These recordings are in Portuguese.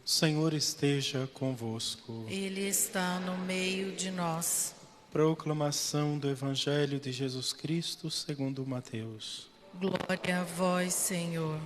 Senhor esteja convosco. Ele está no meio de nós. Proclamação do Evangelho de Jesus Cristo segundo Mateus. Glória a vós, Senhor.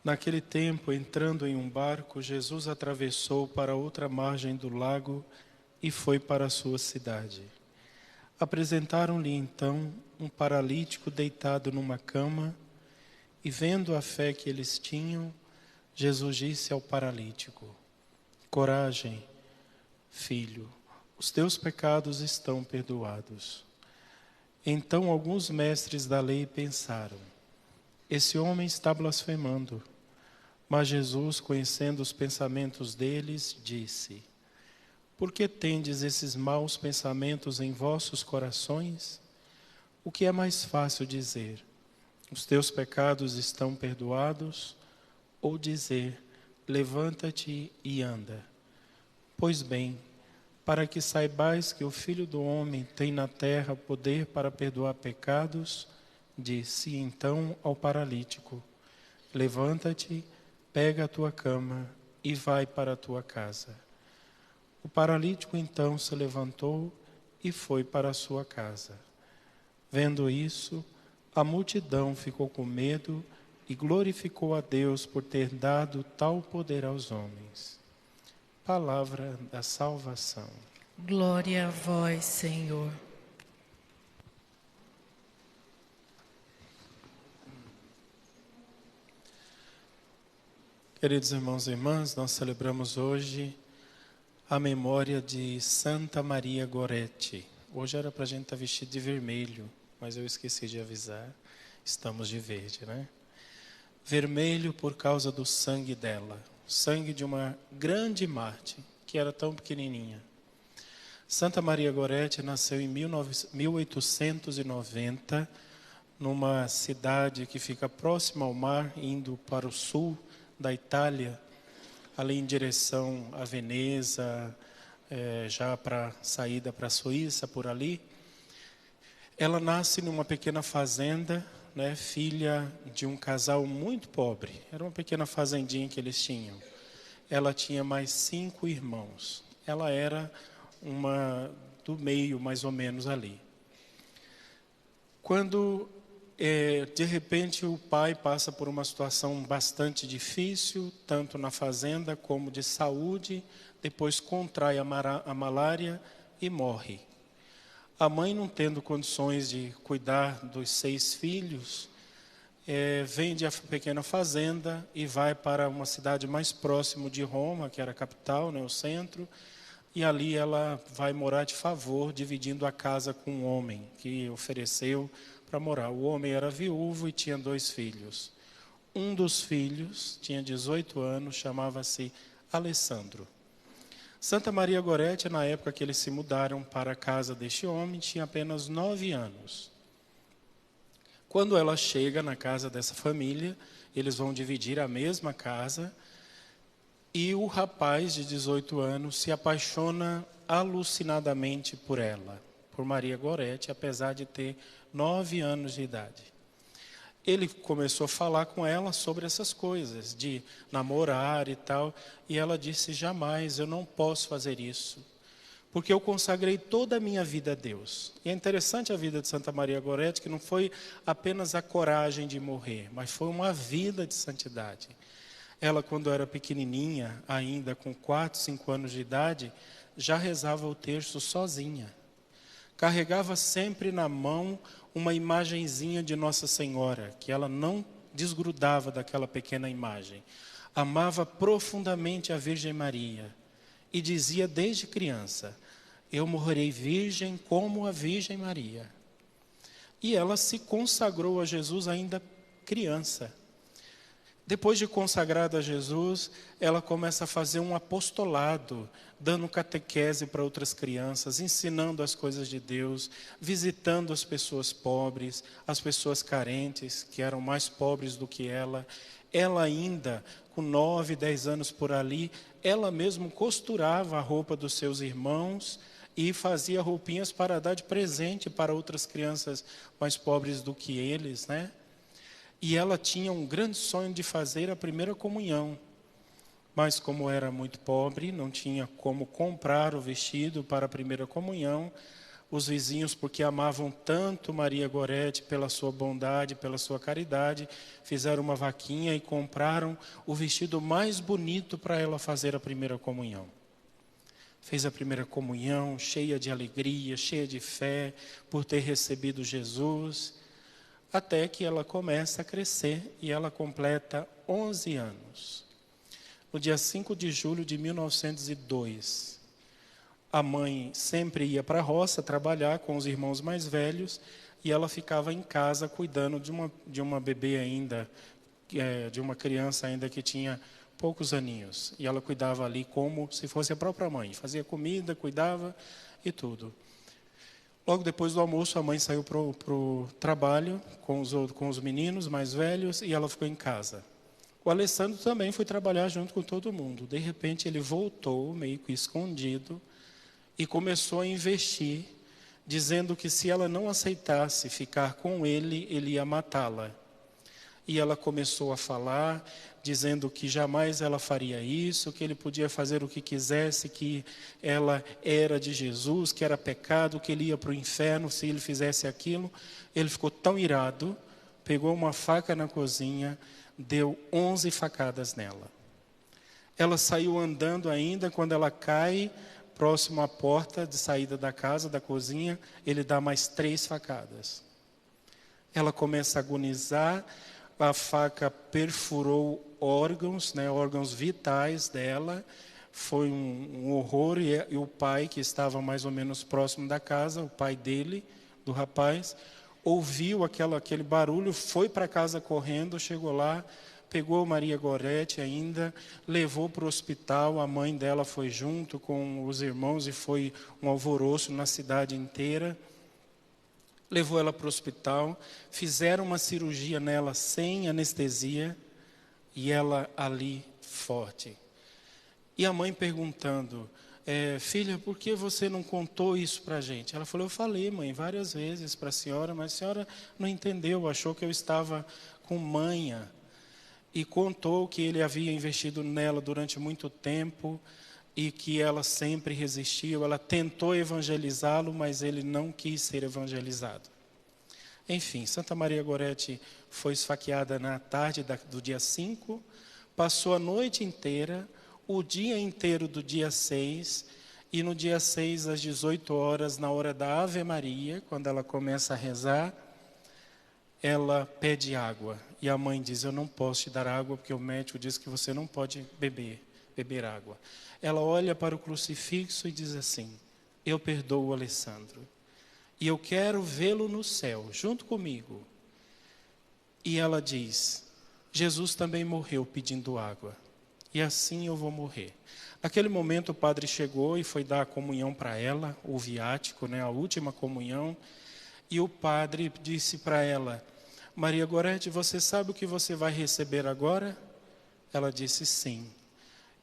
Naquele tempo, entrando em um barco, Jesus atravessou para outra margem do lago e foi para a sua cidade. Apresentaram-lhe então um paralítico deitado numa cama, e vendo a fé que eles tinham, Jesus disse ao paralítico: Coragem, filho, os teus pecados estão perdoados. Então alguns mestres da lei pensaram: esse homem está blasfemando. Mas Jesus, conhecendo os pensamentos deles, disse: por que tendes esses maus pensamentos em vossos corações? O que é mais fácil dizer: os teus pecados estão perdoados, ou dizer: levanta-te e anda? Pois bem, para que saibais que o Filho do Homem tem na terra poder para perdoar pecados, disse então ao paralítico: levanta-te, pega a tua cama e vai para a tua casa. O paralítico então se levantou e foi para a sua casa. Vendo isso, a multidão ficou com medo e glorificou a Deus por ter dado tal poder aos homens. Palavra da salvação. Glória a vós, Senhor. Queridos irmãos e irmãs, nós celebramos hoje a memória de Santa Maria Goretti. Hoje era para a gente estar vestido de vermelho, mas eu esqueci de avisar, estamos de verde, né? Vermelho por causa do sangue dela, sangue de uma grande mártir, que era tão pequenininha. Santa Maria Goretti nasceu em 1890, numa cidade que fica próxima ao mar, indo para o sul da Itália, ali em direção a Veneza, já para saída para a Suíça, por ali. Ela nasce numa pequena fazenda, né, filha de um casal muito pobre. Era uma pequena fazendinha que eles tinham. Ela tinha mais 5 irmãos. Ela era uma do meio, mais ou menos, ali. Quando, de repente, o pai passa por uma situação bastante difícil, tanto na fazenda como de saúde, depois contrai a malária e morre. A mãe, não tendo condições de cuidar dos 6 filhos, vende a pequena fazenda e vai para uma cidade mais próxima de Roma, que era a capital, né, o centro, e ali ela vai morar de favor, dividindo a casa com um homem que ofereceu para morar. O homem era viúvo e tinha 2 filhos. Um dos filhos tinha 18 anos, chamava-se Alessandro. Santa Maria Goretti, na época que eles se mudaram para a casa deste homem, tinha apenas 9 anos. Quando ela chega na casa dessa família, eles vão dividir a mesma casa, e o rapaz de 18 anos se apaixona alucinadamente por ela, por Maria Goretti, apesar de ter 9 anos de idade. Ele começou a falar com ela sobre essas coisas, de namorar e tal, e ela disse: jamais, eu não posso fazer isso, porque eu consagrei toda a minha vida a Deus. E é interessante a vida de Santa Maria Goretti, que não foi apenas a coragem de morrer, mas foi uma vida de santidade. Ela, quando era pequenininha, ainda com 4, 5 anos de idade, já rezava o terço sozinha. Carregava sempre na mão uma imagenzinha de Nossa Senhora, que ela não desgrudava daquela pequena imagem. Amava profundamente a Virgem Maria e dizia desde criança: eu morrerei virgem como a Virgem Maria. E ela se consagrou a Jesus ainda criança. Depois de consagrada a Jesus, ela começa a fazer um apostolado, dando catequese para outras crianças, ensinando as coisas de Deus, visitando as pessoas pobres, as pessoas carentes, que eram mais pobres do que ela. Ela ainda, com 9, 10 anos por ali, ela mesma costurava a roupa dos seus irmãos e fazia roupinhas para dar de presente para outras crianças mais pobres do que eles, né? E ela tinha um grande sonho de fazer a primeira comunhão. Mas como era muito pobre, não tinha como comprar o vestido para a primeira comunhão, os vizinhos, porque amavam tanto Maria Gorete pela sua bondade, pela sua caridade, fizeram uma vaquinha e compraram o vestido mais bonito para ela fazer a primeira comunhão. Fez a primeira comunhão cheia de alegria, cheia de fé, por ter recebido Jesus, até que ela começa a crescer e ela completa 11 anos. No dia 5 de julho de 1902, a mãe sempre ia para a roça trabalhar com os irmãos mais velhos e ela ficava em casa cuidando de uma bebê ainda, de uma criança ainda que tinha poucos aninhos. E ela cuidava ali como se fosse a própria mãe. Fazia comida, cuidava e tudo. Logo depois do almoço, a mãe saiu para o trabalho com os meninos mais velhos e ela ficou em casa. O Alessandro também foi trabalhar junto com todo mundo. De repente, ele voltou, meio que escondido, e começou a investir, dizendo que se ela não aceitasse ficar com ele, ele ia matá-la. E ela começou a falar, dizendo que jamais ela faria isso, que ele podia fazer o que quisesse, que ela era de Jesus, que era pecado, que ele ia para o inferno se ele fizesse aquilo. Ele ficou tão irado, pegou uma faca na cozinha, deu 11 facadas nela. Ela saiu andando ainda, quando ela cai próximo à porta de saída da casa, da cozinha, ele dá mais 3 facadas. Ela começa a agonizar, a faca perfurou órgãos, órgãos vitais dela, foi um horror, e o pai, que estava mais ou menos próximo da casa, o pai dele, do rapaz, ouviu aquele barulho, foi para casa correndo, chegou lá, pegou Maria Gorete ainda, levou para o hospital, a mãe dela foi junto com os irmãos e foi um alvoroço na cidade inteira. Levou ela para o hospital, fizeram uma cirurgia nela sem anestesia e ela ali forte. E a mãe perguntando, filha, por que você não contou isso para a gente? Ela falou, eu falei, mãe, várias vezes para a senhora, mas a senhora não entendeu, achou que eu estava com manha. E contou que ele havia investido nela durante muito tempo e que ela sempre resistiu. Ela tentou evangelizá-lo, mas ele não quis ser evangelizado. Enfim, Santa Maria Gorete foi esfaqueada na tarde do dia 5, passou a noite inteira, o dia inteiro do dia 6, e no dia 6, às 18 horas, na hora da Ave Maria, quando ela começa a rezar, ela pede água. E a mãe diz, eu não posso te dar água, porque o médico diz que você não pode beber água. Ela olha para o crucifixo e diz assim, eu perdoo o Alessandro. E eu quero vê-lo no céu, junto comigo. E ela diz, Jesus também morreu pedindo água. E assim eu vou morrer. Naquele momento o padre chegou e foi dar a comunhão para ela, o viático, a última comunhão. E o padre disse para ela, Maria Gorete, você sabe o que você vai receber agora? Ela disse, sim.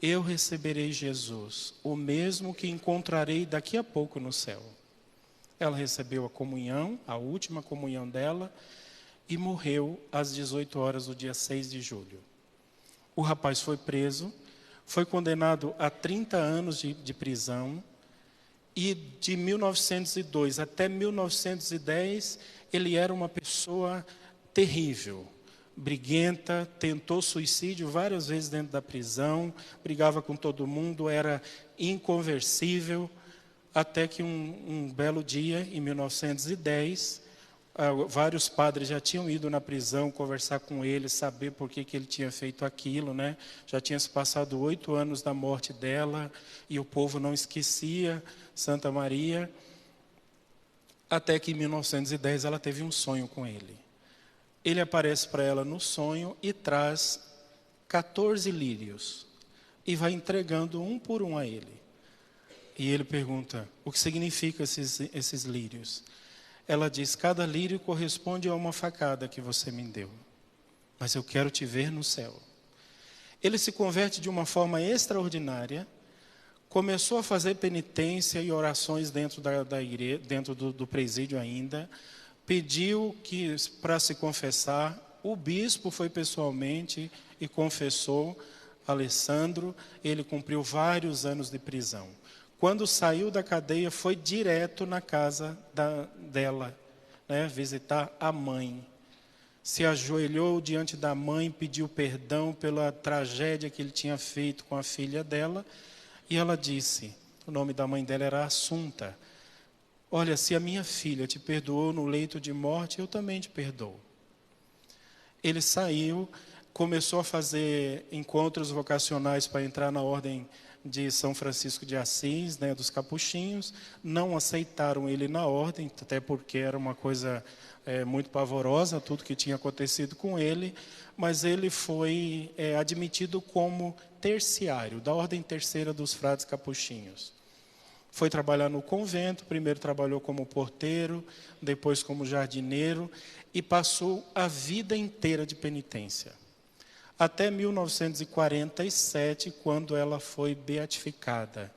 Eu receberei Jesus, o mesmo que encontrarei daqui a pouco no céu. Ela recebeu a comunhão, a última comunhão dela, e morreu às 18 horas do dia 6 de julho. O rapaz foi preso, foi condenado a 30 anos de prisão, e de 1902 até 1910, ele era uma pessoa terrível, briguenta, tentou suicídio várias vezes dentro da prisão, brigava com todo mundo, era inconversível, até que um belo dia, em 1910, vários padres já tinham ido na prisão conversar com ele, saber por que ele tinha feito aquilo, Já tinha se passado 8 anos da morte dela, e o povo não esquecia Santa Maria, até que em 1910 ela teve um sonho com ele. Ele aparece para ela no sonho e traz 14 lírios, e vai entregando um por um a ele. E ele pergunta, o que significam esses lírios? Ela diz, cada lírio corresponde a uma facada que você me deu, mas eu quero te ver no céu. Ele se converte de uma forma extraordinária, começou a fazer penitência e orações dentro da igreja, dentro do presídio ainda, pediu para se confessar, O bispo foi pessoalmente e confessou Alessandro. Ele cumpriu vários anos de prisão. Quando saiu da cadeia, foi direto na casa dela, né, visitar a mãe. Se ajoelhou diante da mãe, pediu perdão pela tragédia que ele tinha feito com a filha dela. E ela disse, o nome da mãe dela era Assunta: olha, se a minha filha te perdoou no leito de morte, eu também te perdoo. Ele saiu, começou a fazer encontros vocacionais para entrar na ordem de São Francisco de Assis, né, dos capuchinhos. Não aceitaram ele na ordem, até porque era uma coisa muito pavorosa, tudo que tinha acontecido com ele, mas ele foi admitido como terciário, da ordem terceira dos frades capuchinhos. Foi trabalhar no convento, primeiro trabalhou como porteiro, depois como jardineiro, e passou a vida inteira de penitência. Até 1947, quando ela foi beatificada.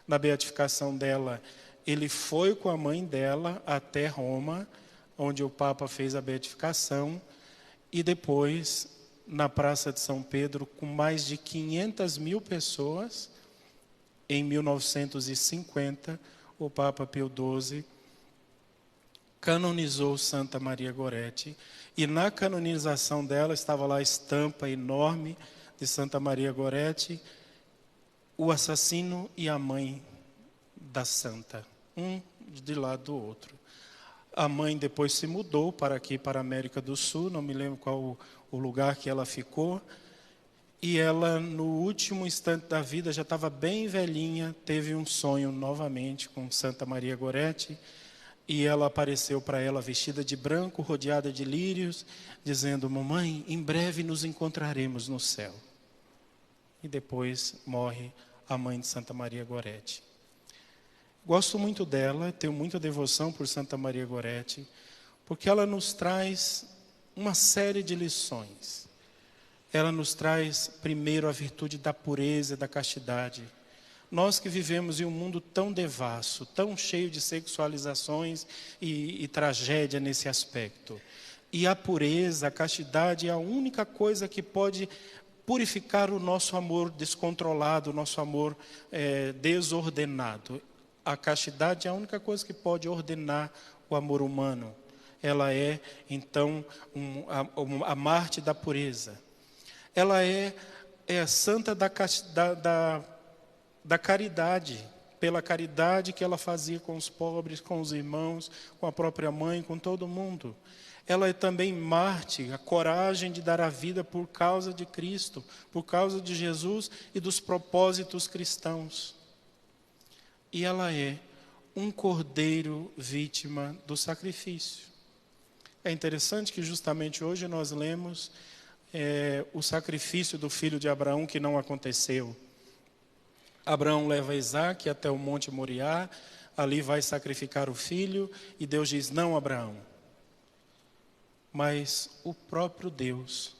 Na beatificação dela, ele foi com a mãe dela até Roma, onde o Papa fez a beatificação, e depois, na Praça de São Pedro, com mais de 500 mil pessoas, em 1950, o Papa Pio XII canonizou Santa Maria Goretti, e na canonização dela estava lá a estampa enorme de Santa Maria Goretti, o assassino e a mãe da santa, um de lado do outro. A mãe depois se mudou para aqui, para a América do Sul, não me lembro qual o lugar que ela ficou, e ela, no último instante da vida, já estava bem velhinha, teve um sonho novamente com Santa Maria Goretti, e ela apareceu para ela vestida de branco, rodeada de lírios, dizendo: mamãe, em breve nos encontraremos no céu. E depois morre a mãe de Santa Maria Goretti. Gosto muito dela, tenho muita devoção por Santa Maria Goretti, porque ela nos traz uma série de lições. Ela nos traz, primeiro, a virtude da pureza e da castidade. Nós que vivemos em um mundo tão devasso, tão cheio de sexualizações e tragédia nesse aspecto. E a pureza, a castidade é a única coisa que pode purificar o nosso amor descontrolado, o nosso amor desordenado. A castidade é a única coisa que pode ordenar o amor humano. Ela é, então, a Marte da pureza. Ela é a santa da caridade, pela caridade que ela fazia com os pobres, com os irmãos, com a própria mãe, com todo mundo. Ela é também Marte, a coragem de dar a vida por causa de Cristo, por causa de Jesus e dos propósitos cristãos. E ela é um cordeiro vítima do sacrifício. É interessante que justamente hoje nós lemos o sacrifício do filho de Abraão que não aconteceu. Abraão leva Isaque até o Monte Moriá, ali vai sacrificar o filho, e Deus diz: não, Abraão. Mas o próprio Deus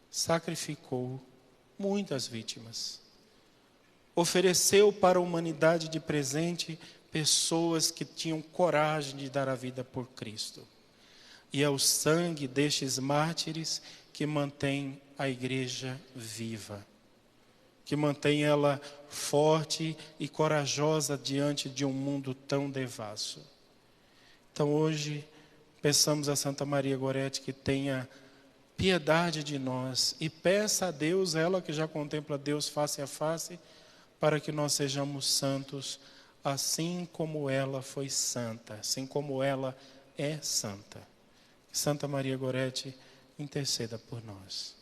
sacrificou muitas vítimas. Ofereceu para a humanidade de presente pessoas que tinham coragem de dar a vida por Cristo. E é o sangue destes mártires que mantém a igreja viva, que mantém ela forte e corajosa diante de um mundo tão devasso. Então hoje, peçamos a Santa Maria Goretti que tenha piedade de nós e peça a Deus, ela que já contempla Deus face a face, para que nós sejamos santos, assim como ela foi santa, assim como ela é santa. Santa Maria Goretti interceda por nós.